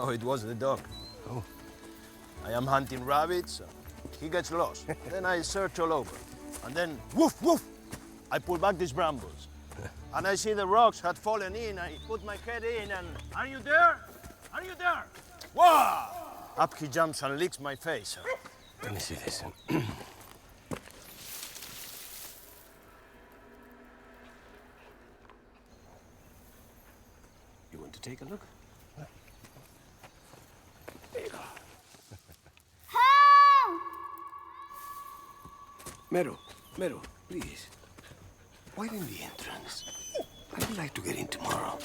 No, it was the dog. Oh. I am hunting rabbits. He gets lost. Then I search all over. And then, woof, woof, I pull back these brambles. And I see the rocks had fallen in. I put my head in and, are you there? Are you there? Whoa! Up he jumps and licks my face. Let me see this. You want to take a look? There you go. Help! Mero, please. Wait in the entrance. I would like to get in tomorrow.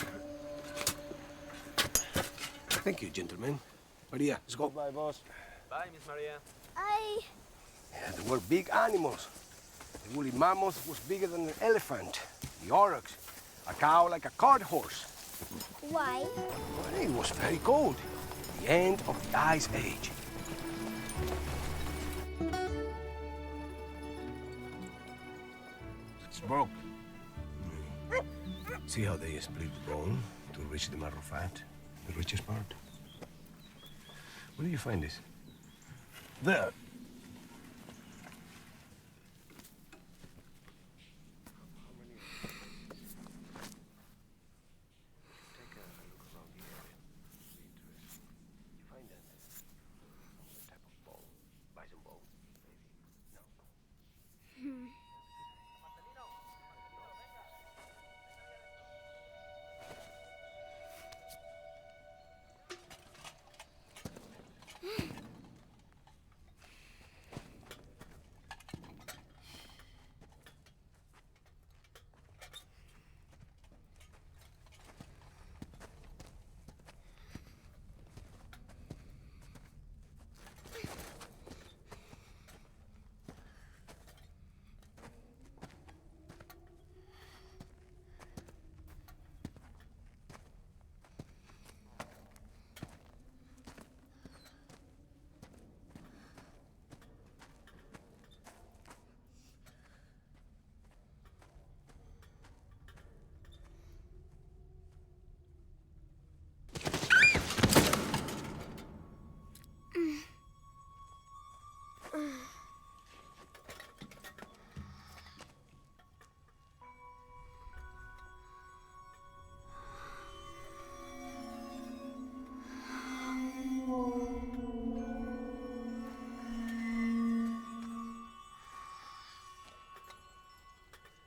Thank you, gentlemen. Maria, let's go. Bye, boss. Bye, Miss Maria. Yeah, there were big animals. The woolly mammoth was bigger than an elephant. The aurochs, a cow like a cart horse. Why? Well, it was very cold. The end of the Ice Age. It's broke. See how they split the bone to reach the marrow fat, the richest part? Where do you find this? There.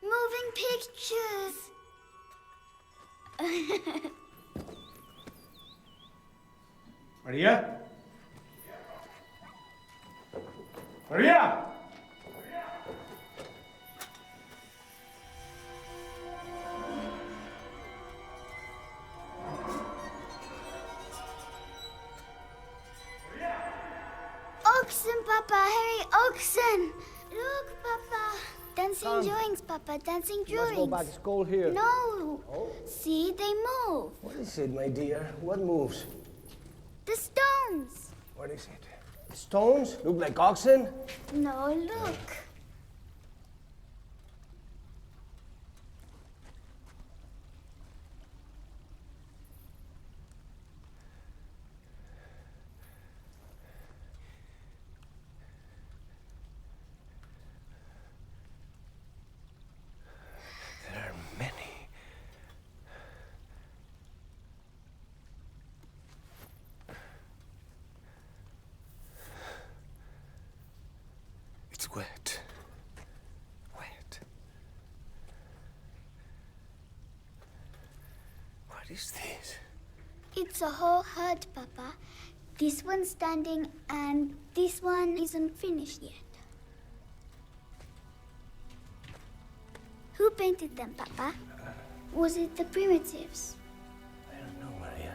Moving pictures. Maria? Maria? Oxen, Papa. Hurry, oxen. Look, Papa. Dancing drawings, Papa. Dancing drawings. Let's go back to school here. No. Oh? See, they move. What is it, my dear? What moves? The stones. What is it? Stones? Look like oxen? No, look. There are many. It's wet. Wet. What is this? It's a whole herd, Papa. This one's standing and this one isn't finished yet. Who painted them, Papa? Was it the primitives? I don't know, Maria.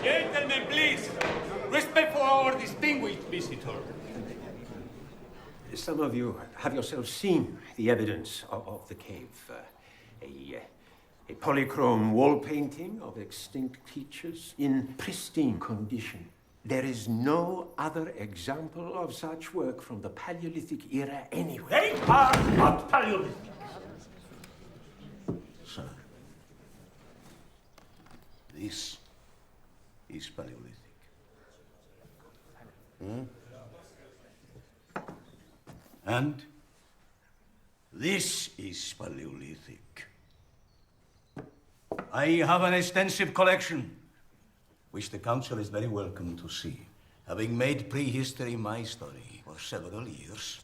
Gentlemen, please. Respect for our distinguished Doctor. Some of you have yourselves seen the evidence of the cave. A polychrome wall painting of extinct creatures in pristine condition. There is no other example of such work from the Paleolithic era anywhere. They are not Paleolithic. Sir, this is Paleolithic. And this is Paleolithic. I have an extensive collection, which the Council is very welcome to see. Having made prehistory my study for several years.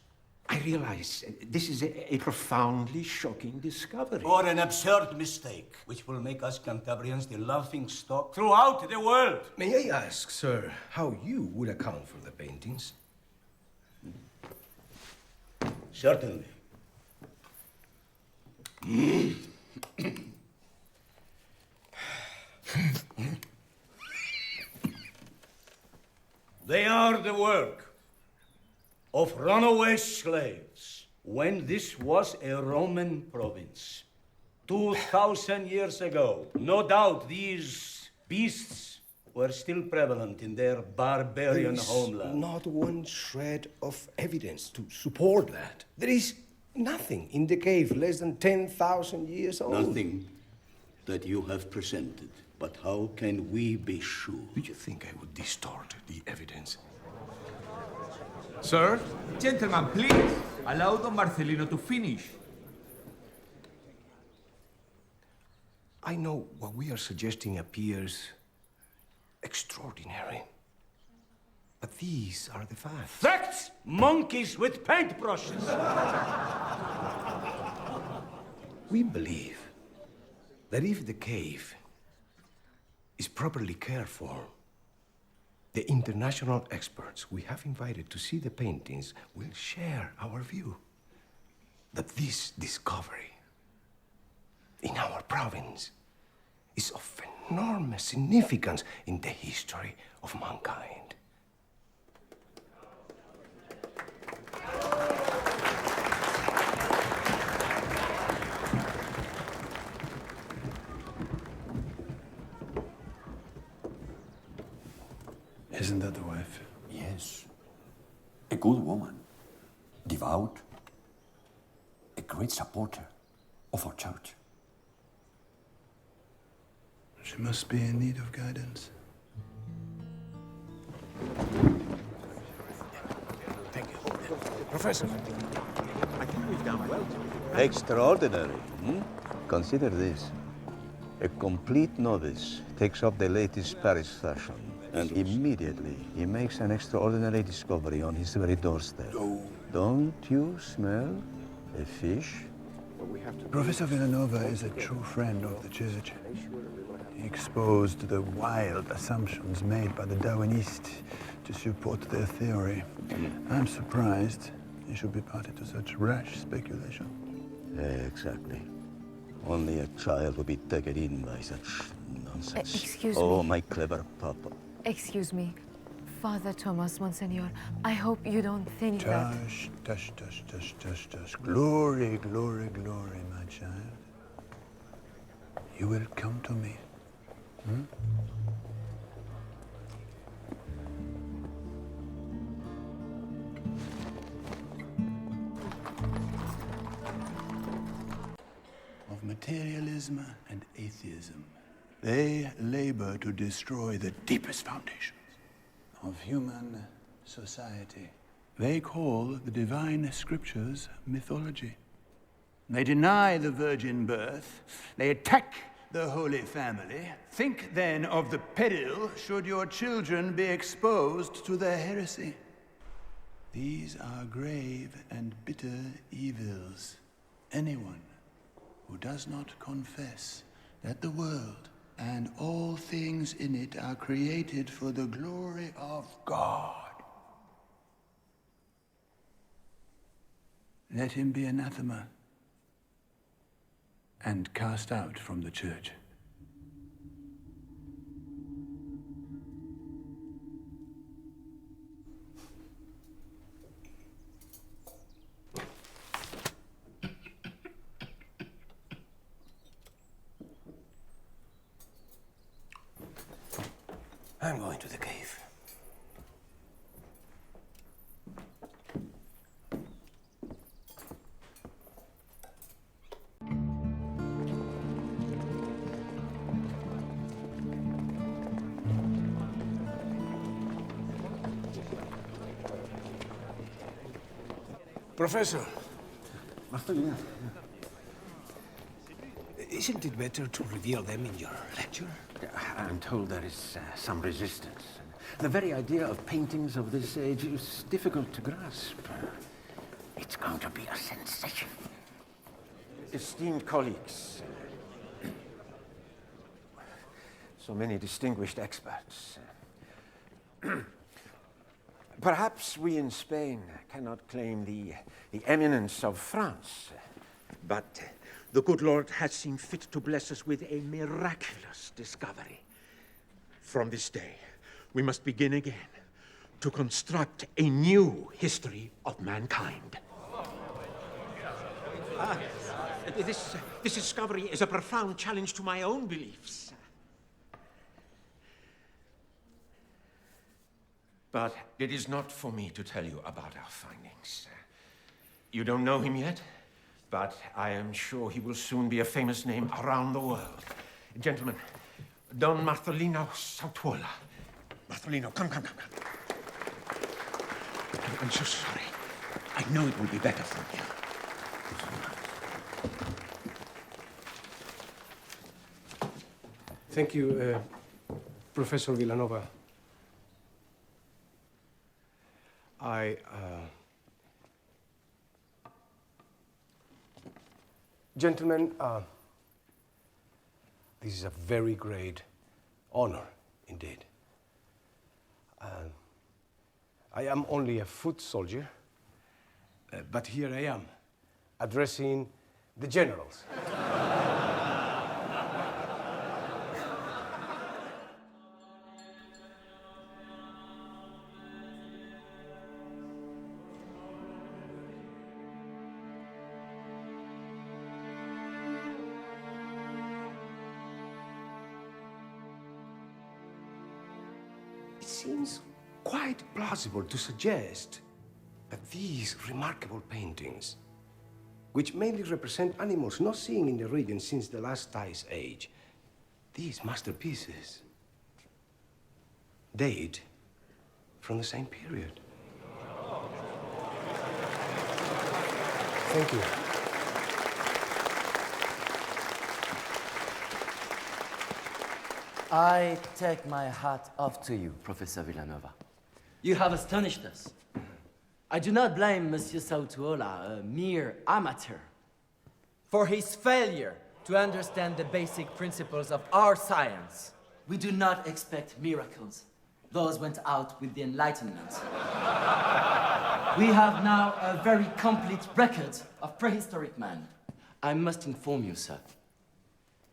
I realize this is a profoundly shocking discovery. Or an absurd mistake, which will make us Cantabrians the laughing stock throughout the world. May I ask, sir, how you would account for the paintings? Certainly. They are the work of runaway slaves when this was a Roman province. 2,000 years ago. No doubt these beasts were still prevalent in their barbarian homeland. Not one shred of evidence to support that. There is nothing in the cave less than 10,000 years old. Nothing that you have presented. But how can we be sure? Do you think I would distort the evidence? Sir? Gentlemen, please, allow Don Marcelino to finish. I know what we are suggesting appears extraordinary. But these are the facts. Facts! Monkeys with paintbrushes! We believe that if the cave is properly cared for, the international experts we have invited to see the paintings will share our view that this discovery in our province is of enormous significance in the history of mankind. Isn't that the wife? Yes. A good woman. Devout. A great supporter of our church. She must be in need of guidance. Thank you. Professor. I think we've done well. Extraordinary. Consider this. A complete novice takes up the latest Paris fashion. And immediately, he makes an extraordinary discovery on his very doorstep. Don't you smell a fish? Professor Villanova is a true friend of the church. He exposed the wild assumptions made by the Darwinists to support their theory. I'm surprised he should be party to such rash speculation. Exactly. Only a child would be taken in by such nonsense. Excuse me. Oh, my clever papa. Excuse me. Father Thomas, Monsignor, I hope you don't think that... Tush, tush, tush, tush, tush, tush. Glory, glory, glory, my child. You will come to me. Of materialism and atheism. They labor to destroy the deepest foundations of human society. They call the divine scriptures mythology. They deny the virgin birth. They attack the Holy Family. Think then of the peril should your children be exposed to their heresy. These are grave and bitter evils. Anyone who does not confess that the world and all things in it are created for the glory of God, let him be anathema and cast out from the church. I'm going to the cave. Professor, isn't it better to reveal them in your lecture? I'm told there is some resistance. The very idea of paintings of this age is difficult to grasp. It's going to be a sensation. Esteemed colleagues, so many distinguished experts. Perhaps we in Spain cannot claim the eminence of France, but the good Lord has seen fit to bless us with a miraculous discovery. From this day, we must begin again to construct a new history of mankind. This discovery is a profound challenge to my own beliefs. But it is not for me to tell you about our findings. You don't know him yet, but I am sure he will soon be a famous name around the world. Gentlemen, Don Marcelino Sautuola. Marcelino, come. I'm so sorry. I know it will be better for you. Thank you, Professor Villanova. Gentlemen, this is a very great honor indeed. I am only a foot soldier, but here I am, addressing the generals. It seems quite plausible to suggest that these remarkable paintings, which mainly represent animals not seen in the region since the last ice age, these masterpieces date from the same period. Thank you. I take my hat off to you, Professor Villanova. You have astonished us. I do not blame Monsieur Sautuola, a mere amateur, for his failure to understand the basic principles of our science. We do not expect miracles. Those went out with the Enlightenment. We have now a very complete record of prehistoric man. I must inform you, sir,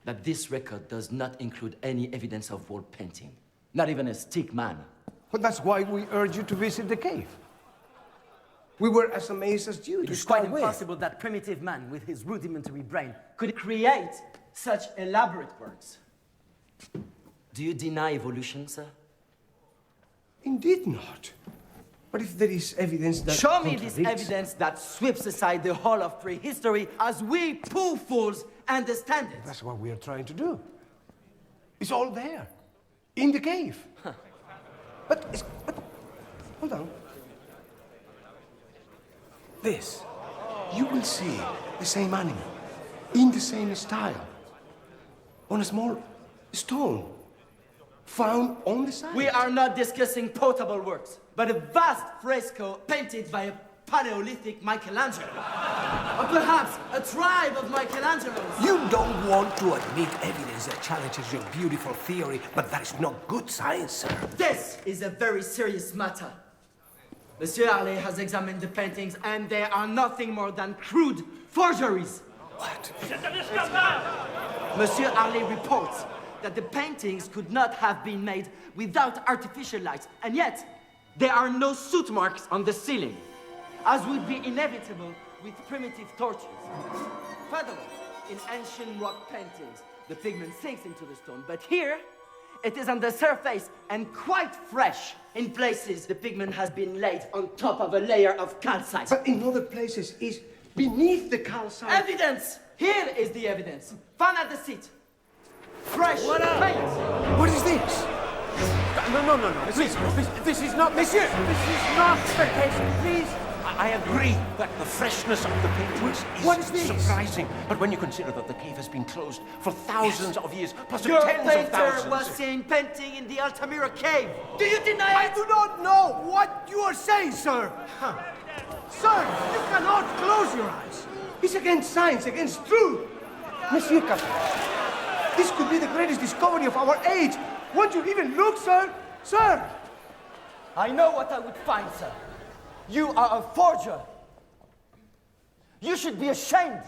that this record does not include any evidence of wall painting, not even a stick man. But that's why we urge you to visit the cave. We were as amazed as you It is quite impossible that primitive man with his rudimentary brain could create such elaborate works. Do you deny evolution, sir? Indeed not. But if there is evidence that Show me this evidence that sweeps aside the whole of prehistory as we poor fools understand it. That's what we are trying to do. It's all there, in the cave. Huh. But hold on. This, you will see the same animal, in the same style, on a small stone, found on the side. We are not discussing potable works, but a vast fresco painted by a Paleolithic Michelangelo. Or perhaps a tribe of Michelangelos. You don't want to admit evidence that challenges your beautiful theory, but that is not good science, sir. This is a very serious matter. Monsieur Harley has examined the paintings, and they are nothing more than crude forgeries. What? Monsieur Harley reports that the paintings could not have been made without artificial light, and yet there are no soot marks on the ceiling, as would be inevitable with primitive torches. Furthermore, in ancient rock paintings, the pigment sinks into the stone, but here, It is on the surface and quite fresh. In places, the pigment has been laid on top of a layer of calcite. But in other places, is beneath the calcite. Evidence! Here is the evidence. Found at the seat. Fresh paint. What is this? No. Please, this is not... Monsieur, this is not the case. Please. I agree that the freshness of the paintings is surprising. But when you consider that the cave has been closed for thousands of years, plus Your tens of painter thousands... was seen painting in the Altamira cave. Do you deny it? I do not know what you are saying, sir. Sir, you cannot close your eyes. It's against science, against truth. Monsieur Capet, this could be the greatest discovery of our age. Won't you even look, sir? Sir! I know what I would find, sir. You are a forger. You should be ashamed.